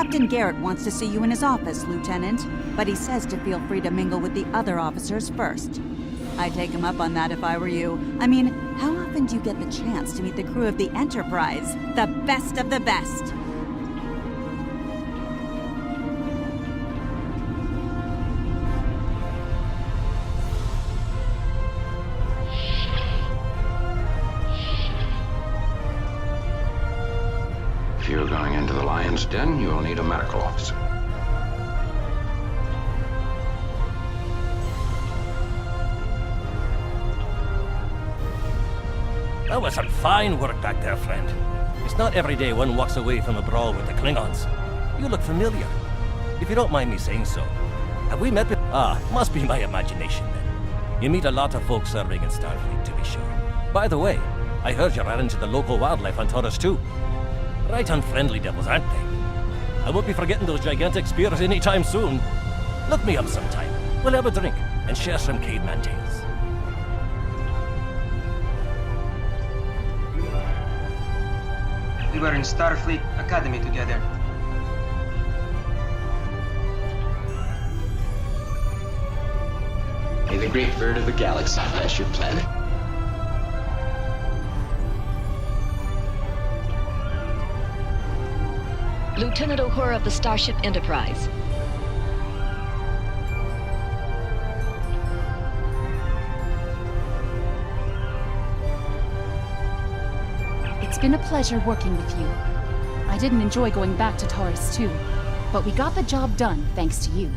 Captain Garrett wants to see you in his office, Lieutenant, but he says to feel free to mingle with the other officers first. I'd take him up on that if I were you. I mean, how often do you get the chance to meet the crew of the Enterprise? The best of the best! If you're going into the Lion's Den, you'll need a medical officer. That was some fine work back there, friend. It's not every day one walks away from a brawl with the Klingons. You look familiar, if you don't mind me saying so. Have we met before? Ah, must be my imagination then. You meet a lot of folks serving in Starfleet, to be sure. By the way, I heard you ran into the local wildlife on Taurus too. Right unfriendly devils, aren't they? I won't be forgetting those gigantic spears anytime soon. Look me up sometime. We'll have a drink and share some caveman tales. We were in Starfleet Academy together. May the great bird of the galaxy bless your planet. Lieutenant Uhura of the Starship Enterprise. It's been a pleasure working with you. I didn't enjoy going back to Taurus too, but we got the job done thanks to you.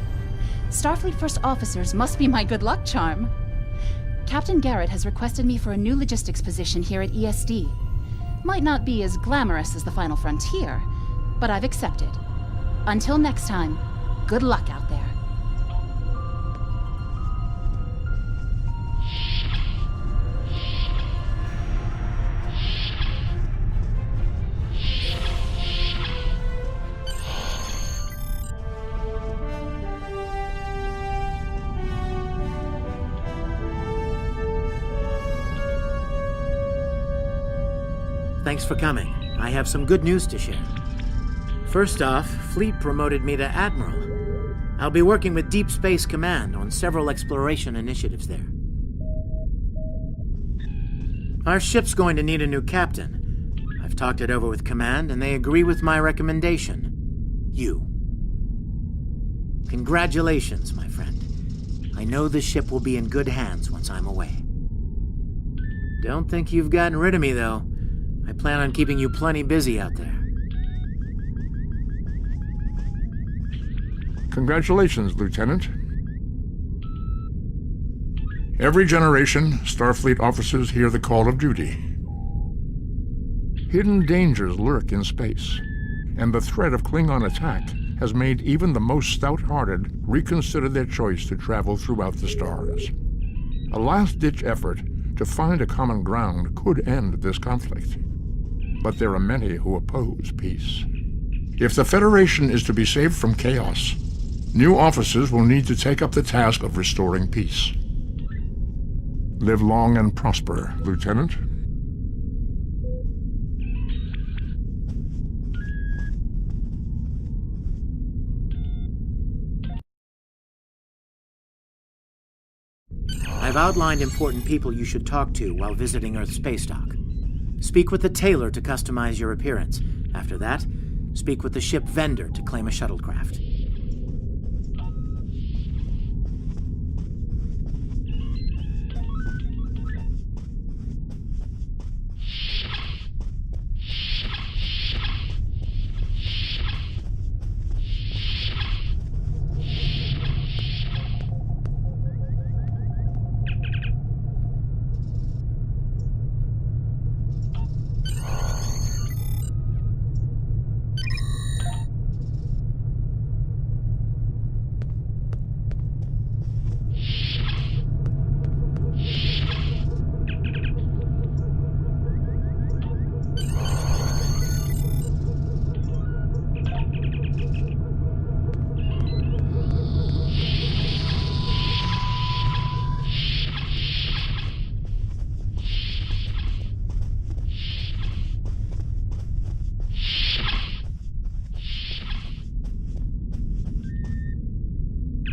Starfleet First Officers must be my good luck charm. Captain Garrett has requested me for a new logistics position here at ESD. Might not be as glamorous as the Final Frontier, but I've accepted. Until next time, good luck out there. Thanks for coming. I have some good news to share. First off, Fleet promoted me to Admiral. I'll be working with Deep Space Command on several exploration initiatives there. Our ship's going to need a new captain. I've talked it over with Command, and they agree with my recommendation. You. Congratulations, my friend. I know the ship will be in good hands once I'm away. Don't think you've gotten rid of me, though. I plan on keeping you plenty busy out there. Congratulations, Lieutenant. Every generation, Starfleet officers hear the call of duty. Hidden dangers lurk in space, and the threat of Klingon attack has made even the most stout-hearted reconsider their choice to travel throughout the stars. A last-ditch effort to find a common ground could end this conflict. But there are many who oppose peace. If the Federation is to be saved from chaos, new officers will need to take up the task of restoring peace. Live long and prosper, Lieutenant. I've outlined important people you should talk to while visiting Earth Space Dock. Speak with the tailor to customize your appearance. After that, speak with the ship vendor to claim a shuttlecraft.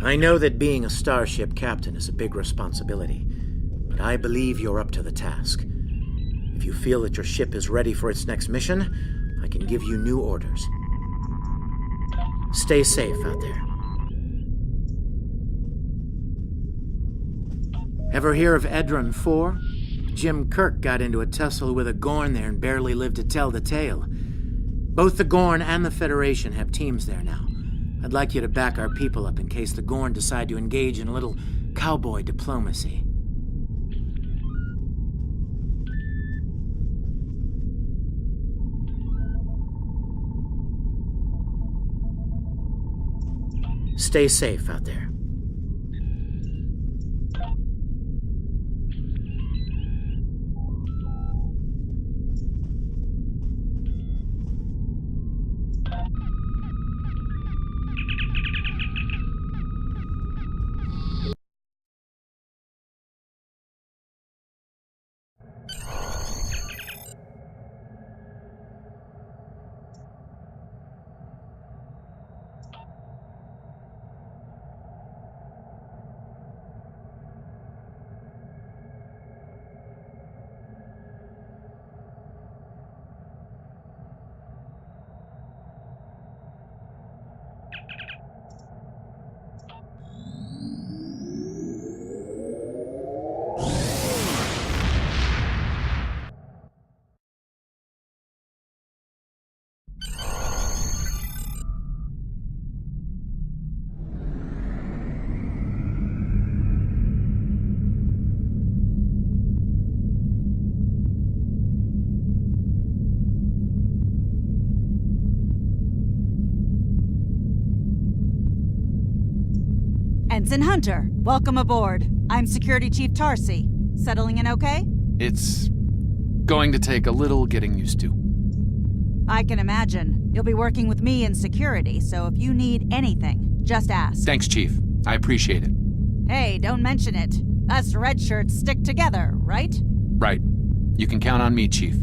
I know that being a starship captain is a big responsibility, but I believe you're up to the task. If you feel that your ship is ready for its next mission, I can give you new orders. Stay safe out there. Ever hear of Edron 4? Jim Kirk got into a tussle with a Gorn there and barely lived to tell the tale. Both the Gorn and the Federation have teams there now. I'd like you to back our people up in case the Gorn decide to engage in a little cowboy diplomacy. Stay safe out there. Ensign Hunter, welcome aboard. I'm Security Chief Tarsi. Settling in okay? It's going to take a little getting used to. I can imagine. You'll be working with me in security, so if you need anything, just ask. Thanks, Chief. I appreciate it. Hey, don't mention it. Us red shirts stick together, right? Right. You can count on me, Chief.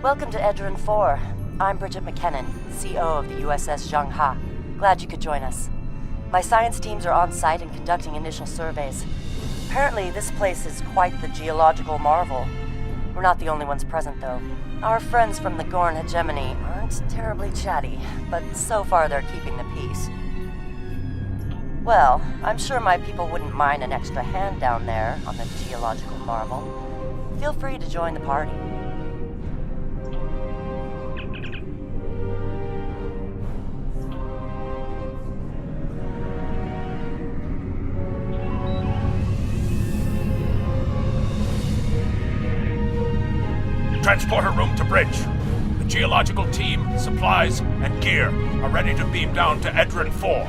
Welcome to Edrin 4. I'm Bridget McKinnon, CO of the USS Zhangha. Glad you could join us. My science teams are on site and conducting initial surveys. Apparently, this place is quite the geological marvel. We're not the only ones present, though. Our friends from the Gorn hegemony aren't terribly chatty, but so far they're keeping the peace. Well, I'm sure my people wouldn't mind an extra hand down there on the geological marvel. Feel free to join the party. Transporter room to bridge. The geological team, supplies, and gear are ready to beam down to Edrin 4.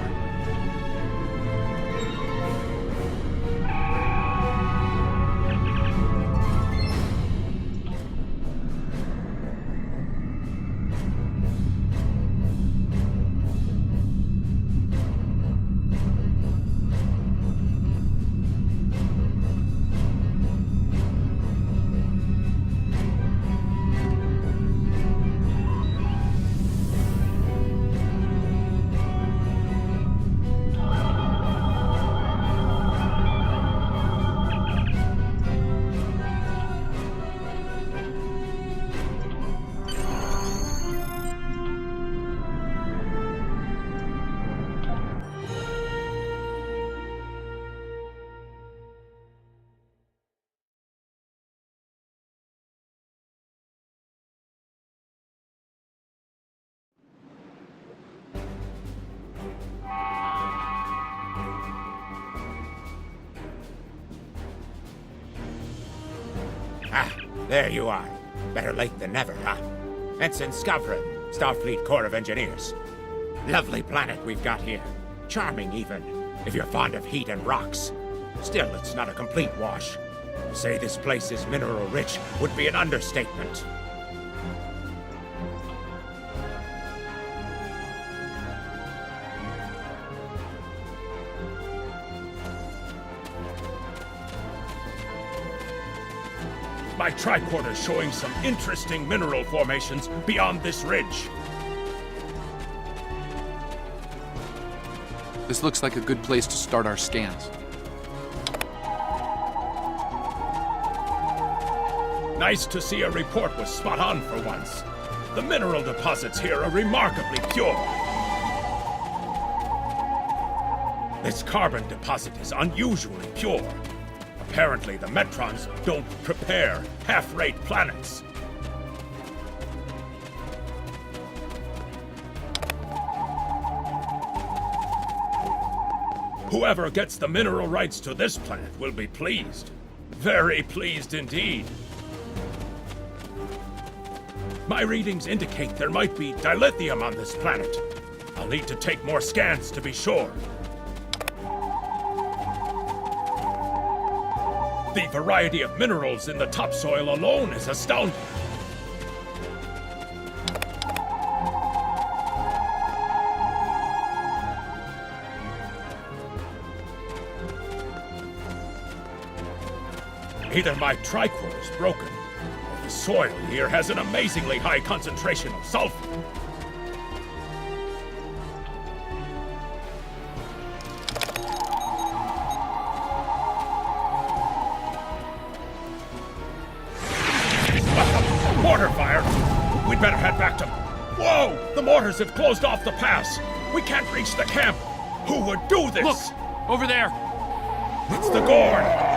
There you are. Better late than never, huh? Ensign Skavron, Starfleet Corps of Engineers. Lovely planet we've got here. Charming, even, if you're fond of heat and rocks. Still, it's not a complete wash. To say this place is mineral-rich would be an understatement. My tricorder's showing some interesting mineral formations beyond this ridge. This looks like a good place to start our scans. Nice to see a report was spot on for once. The mineral deposits here are remarkably pure. This carbon deposit is unusually pure. Apparently, the Metrons don't prepare half-rate planets. Whoever gets the mineral rights to this planet will be pleased. Very pleased indeed. My readings indicate there might be dilithium on this planet. I'll need to take more scans to be sure. The variety of minerals in the topsoil alone is astounding. Either my tricorder is broken, or the soil here has an amazingly high concentration of sulfur. Mortar fire! We'd better head back to... Whoa! The mortars have closed off the pass! We can't reach the camp! Who would do this? Look! Over there! It's the Gorn!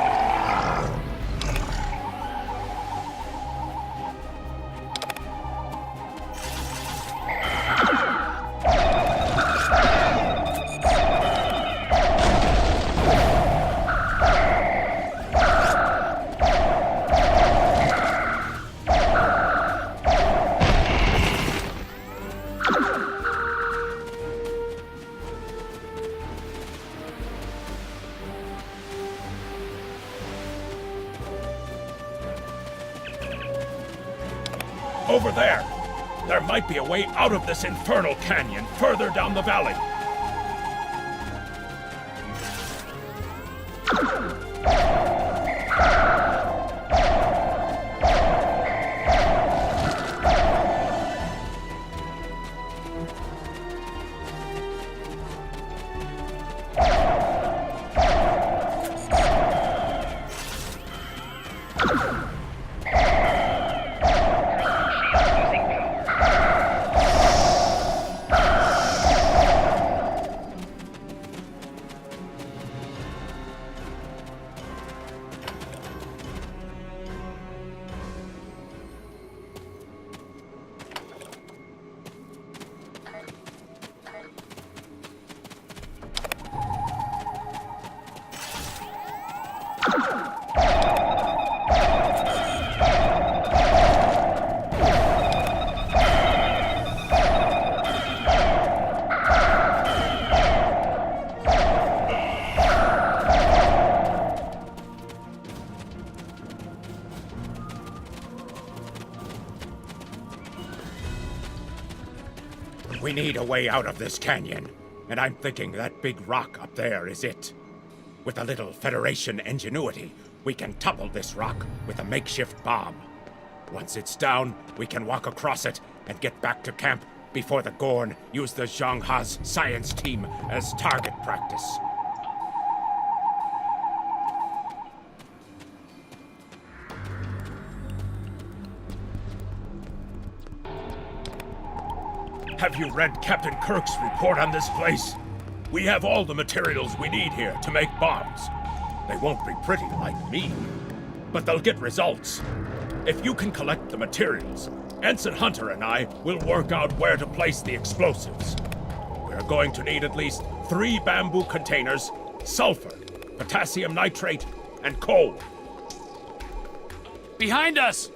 Over there! There might be a way out of this infernal canyon further down the valley. We need a way out of this canyon, and I'm thinking that big rock up there is it. With a little Federation ingenuity, we can topple this rock with a makeshift bomb. Once it's down, we can walk across it and get back to camp before the Gorn use the Zhang Ha's science team as target practice. Have you read Captain Kirk's report on this place? We have all the materials we need here to make bombs. They won't be pretty like me, but they'll get results. If you can collect the materials, Ensign Hunter and I will work out where to place the explosives. We're going to need at least 3 bamboo containers, sulfur, potassium nitrate, and coal. Behind us!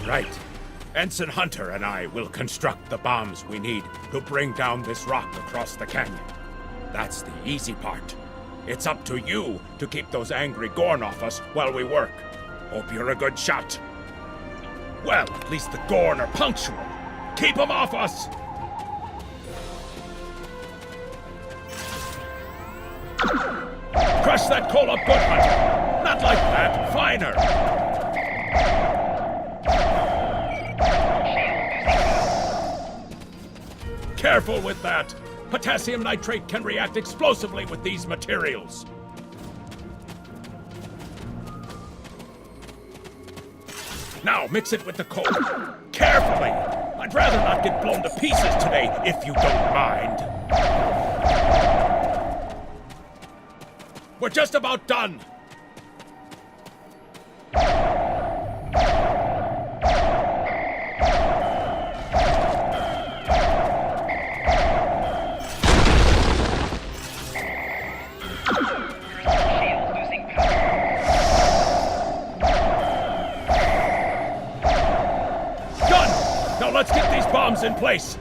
Right. Ensign Hunter and I will construct the bombs we need to bring down this rock across the canyon. That's the easy part. It's up to you to keep those angry Gorn off us while we work. Hope you're a good shot. Well, at least the Gorn are punctual. Keep them off us! Crush that coal up good, Hunter. Not like that. Finer. Careful with that. Potassium nitrate can react explosively with these materials. Now mix it with the coal. Carefully. I'd rather not get blown to pieces today, if you don't mind. We're just about done. Let's get these bombs in place!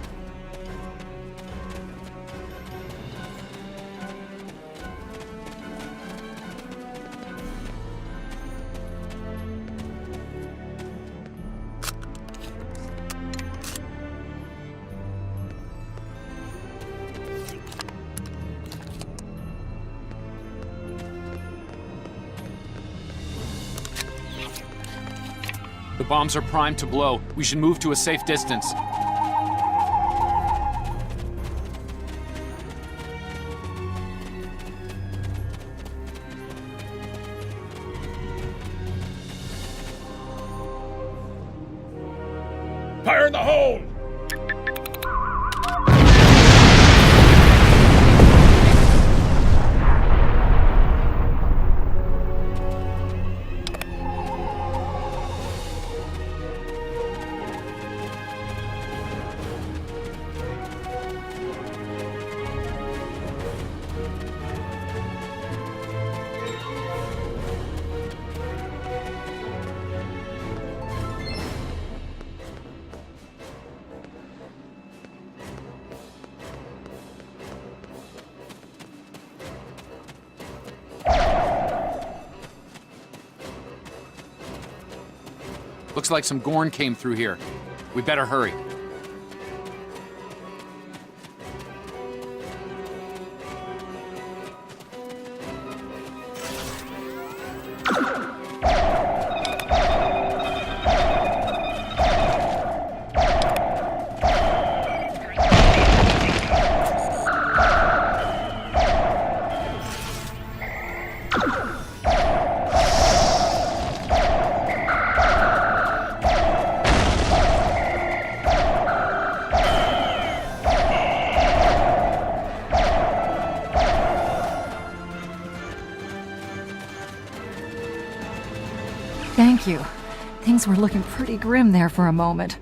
The bombs are primed to blow. We should move to a safe distance. Fire in the hole! Looks like some Gorn came through here. We better hurry. Thank you. Things were looking pretty grim there for a moment.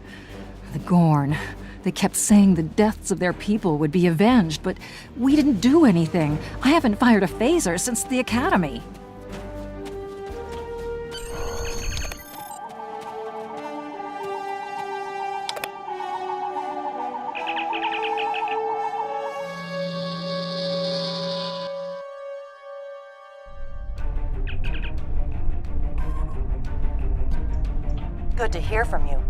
The Gorn. They kept saying the deaths of their people would be avenged, but we didn't do anything. I haven't fired a phaser since the Academy. Good to hear from you.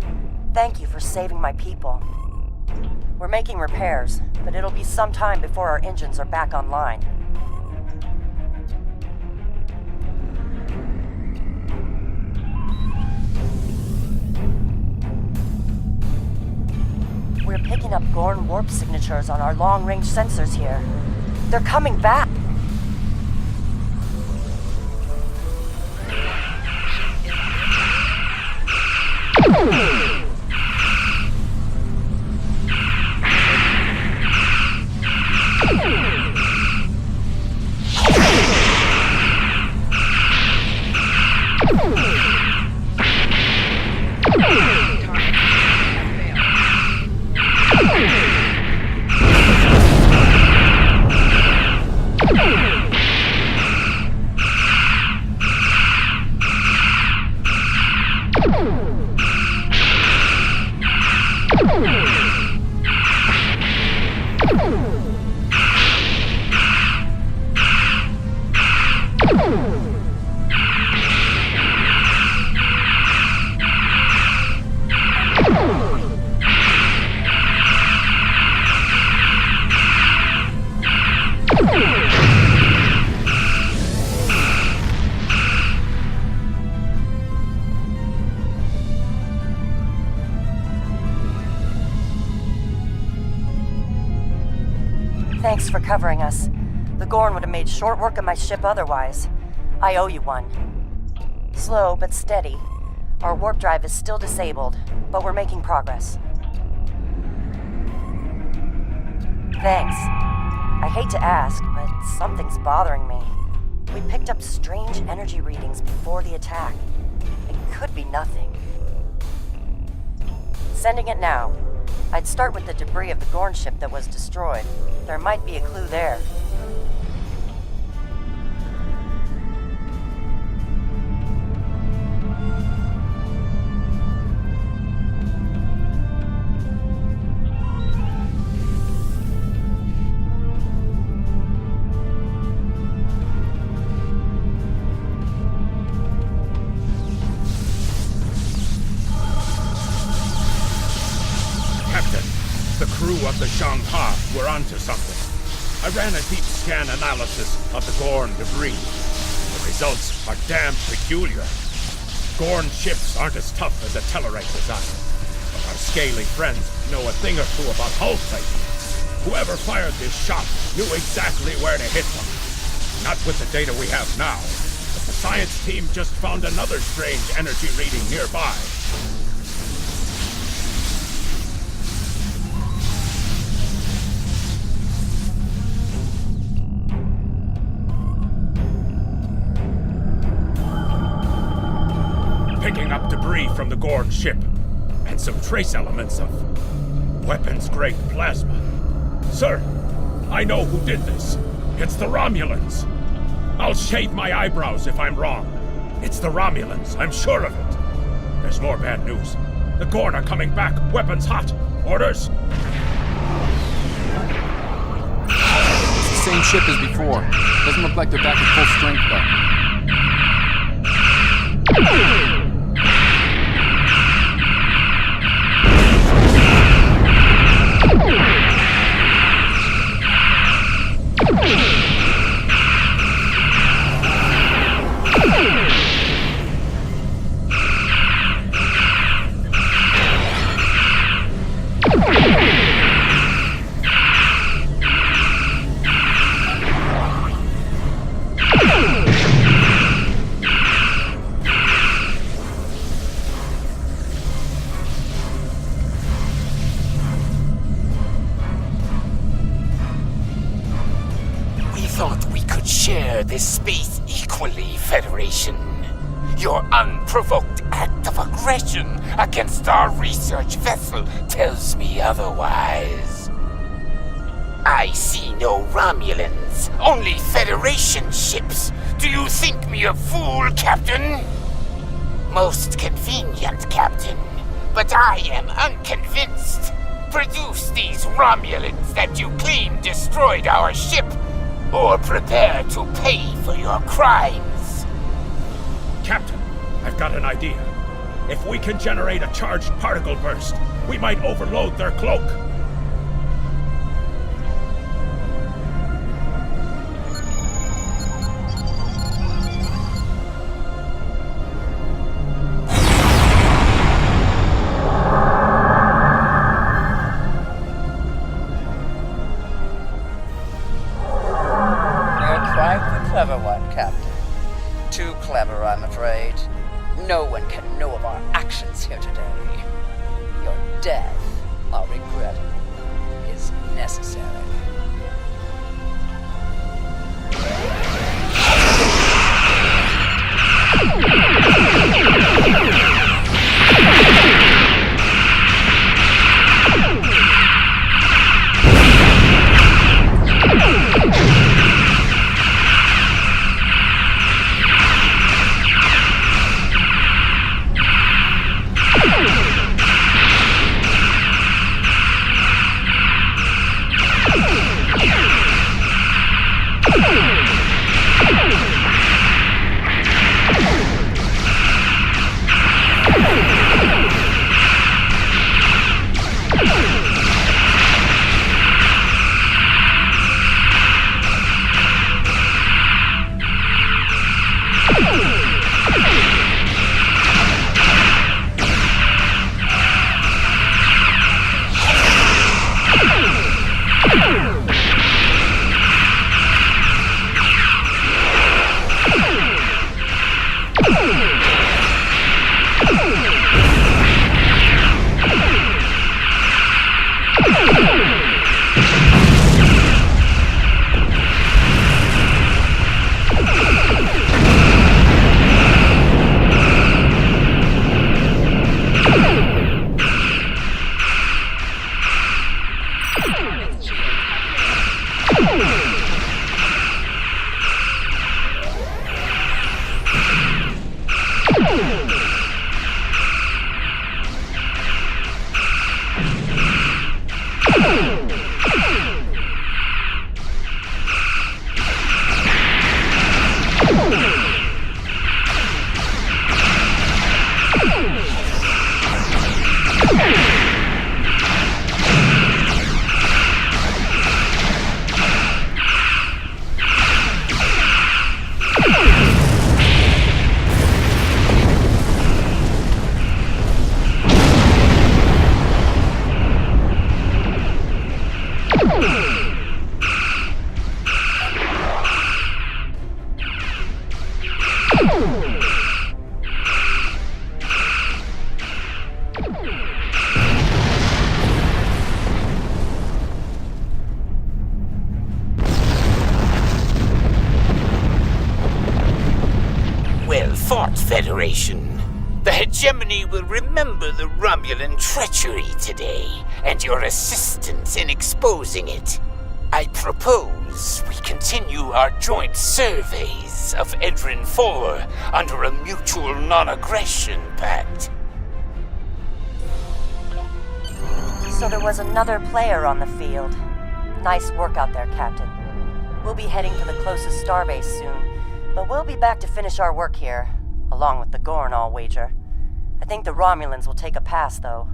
Thank you for saving my people. We're making repairs, but it'll be some time before our engines are back online. We're picking up Gorn warp signatures on our long-range sensors here. They're coming back! Thanks for covering us. The Gorn would have made short work of my ship otherwise. I owe you one. Slow but steady. Our warp drive is still disabled, but we're making progress. Thanks. I hate to ask, but something's bothering me. We picked up strange energy readings before the attack. It could be nothing. Sending it now. I'd start with the debris of the Gorn ship that was destroyed. There might be a clue there. of the Zhang-Ha were onto something. I ran a deep scan analysis of the Gorn debris. The results are damn peculiar. Gorn ships aren't as tough as a Tellarite design, but our scaly friends know a thing or two about hull plate. Whoever fired this shot knew exactly where to hit them. Not with the data we have now, but the science team just found another strange energy reading nearby. Picking up debris from the Gorn ship, and some trace elements of weapons-grade plasma. Sir, I know who did this. It's the Romulans. I'll shave my eyebrows if I'm wrong. It's the Romulans, I'm sure of it. There's more bad news. The Gorn are coming back, weapons hot. Orders? It's the same ship as before. Doesn't look like they're back at full strength, though. This space equally, Federation. Your unprovoked act of aggression against our research vessel tells me otherwise. I see no Romulans, only Federation ships. Do you think me a fool, Captain? Most convenient, Captain, but I am unconvinced. Produce these Romulans that you claim destroyed our ship, or prepare to pay for your crimes. Captain, I've got an idea. If we can generate a charged particle burst, we might overload their cloak. No one can know of our actions here today. Your death, I'll regret it, is necessary. Federation. The hegemony will remember the Romulan treachery today, and your assistance in exposing it. I propose we continue our joint surveys of Edrin 4 under a mutual non-aggression pact. So there was another player on the field. Nice work out there, Captain. We'll be heading to the closest starbase soon, but we'll be back to finish our work here, along with the Gorn, I'll wager. I think the Romulans will take a pass, though.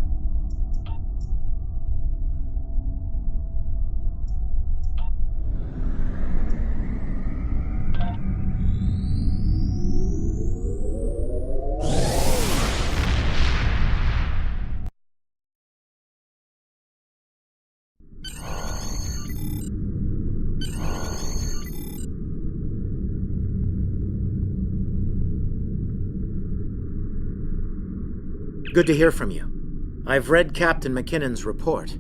Good to hear from you. I've read Captain McKinnon's report.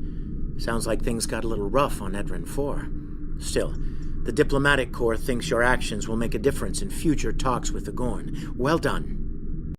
Sounds like things got a little rough on Edrin 4. Still, the diplomatic corps thinks your actions will make a difference in future talks with the Gorn. Well done.